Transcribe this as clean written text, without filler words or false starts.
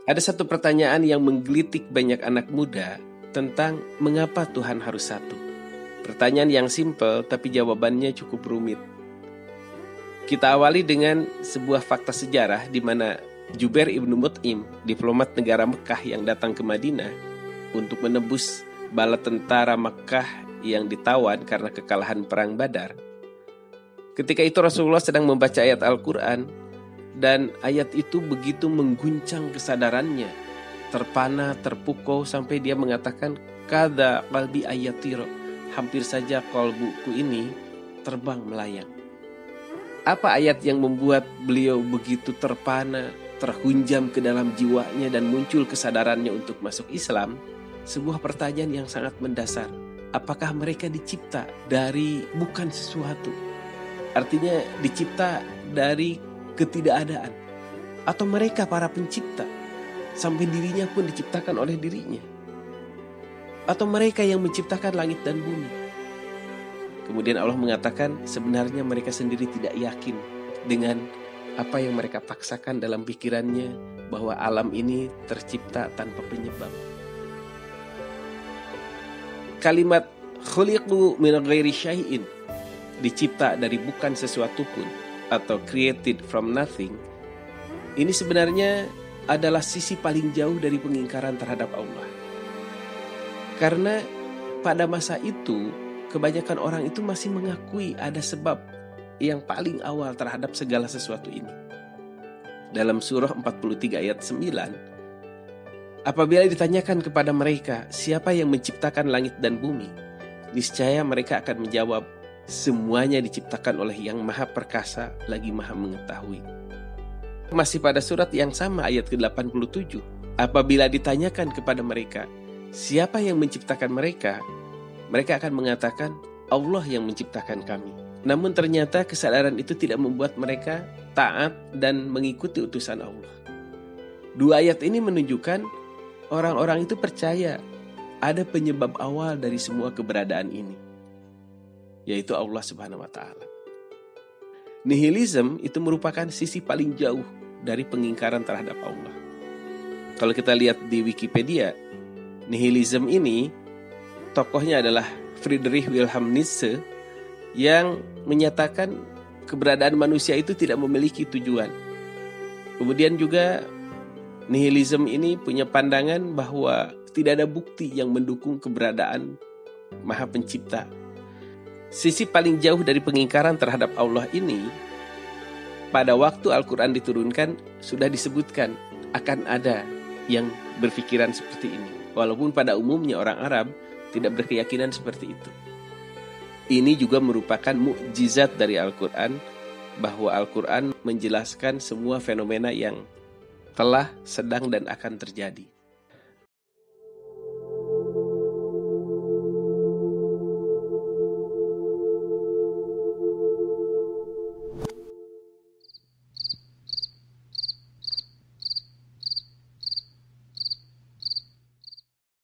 Ada satu pertanyaan yang menggelitik banyak anak muda tentang mengapa Tuhan harus satu. Pertanyaan yang simpel tapi jawabannya cukup rumit. Kita awali dengan sebuah fakta sejarah di mana Jubair ibnu Mut'im, diplomat negara Mekah yang datang ke Madinah untuk menembus bala tentara Mekah yang ditawan karena kekalahan perang Badar. Ketika itu Rasulullah sedang membaca ayat Al-Quran dan ayat itu begitu mengguncang kesadarannya, terpana, terpukau sampai dia mengatakan, "Kada qalbi ayatiro," hampir saja kalbuku ini terbang melayang. Apa ayat yang membuat beliau begitu terpana, terhunjam ke dalam jiwanya dan muncul kesadarannya untuk masuk Islam? Sebuah pertanyaan yang sangat mendasar. Apakah mereka dicipta dari bukan sesuatu? Artinya dicipta dari ketidakadaan. Atau mereka para pencipta, sampai dirinya pun diciptakan oleh dirinya. Atau mereka yang menciptakan langit dan bumi. Kemudian Allah mengatakan sebenarnya mereka sendiri tidak yakin dengan apa yang mereka paksakan dalam pikirannya bahwa alam ini tercipta tanpa penyebab. Kalimat khuliqu min ghairi syai'in, dicipta dari bukan sesuatu pun, atau created from nothing, ini sebenarnya adalah sisi paling jauh dari pengingkaran terhadap Allah. Karena pada masa itu kebanyakan orang itu masih mengakui ada sebab yang paling awal terhadap segala sesuatu ini. Dalam surah 43 ayat 9, apabila ditanyakan kepada mereka, siapa yang menciptakan langit dan bumi? Niscaya mereka akan menjawab, semuanya diciptakan oleh yang maha perkasa lagi maha mengetahui. Masih pada surat yang sama ayat ke-87, apabila ditanyakan kepada mereka, siapa yang menciptakan mereka? Mereka akan mengatakan, Allah yang menciptakan kami. Namun ternyata kesadaran itu tidak membuat mereka taat dan mengikuti utusan Allah. Dua ayat ini menunjukkan orang-orang itu percaya ada penyebab awal dari semua keberadaan ini, yaitu Allah Subhanahu wa Ta'ala. Nihilism itu merupakan sisi paling jauh dari pengingkaran terhadap Allah. Kalau kita lihat di Wikipedia, nihilism ini tokohnya adalah Friedrich Wilhelm Nietzsche yang menyatakan keberadaan manusia itu tidak memiliki tujuan. Kemudian juga nihilism ini punya pandangan bahwa tidak ada bukti yang mendukung keberadaan Maha Pencipta. Sisi paling jauh dari pengingkaran terhadap Allah ini, pada waktu Al-Quran diturunkan sudah disebutkan akan ada yang berpikiran seperti ini. Walaupun pada umumnya orang Arab tidak berkeyakinan seperti itu. Ini juga merupakan mukjizat dari Al-Quran, bahwa Al-Quran menjelaskan semua fenomena yang telah, sedang, dan akan terjadi.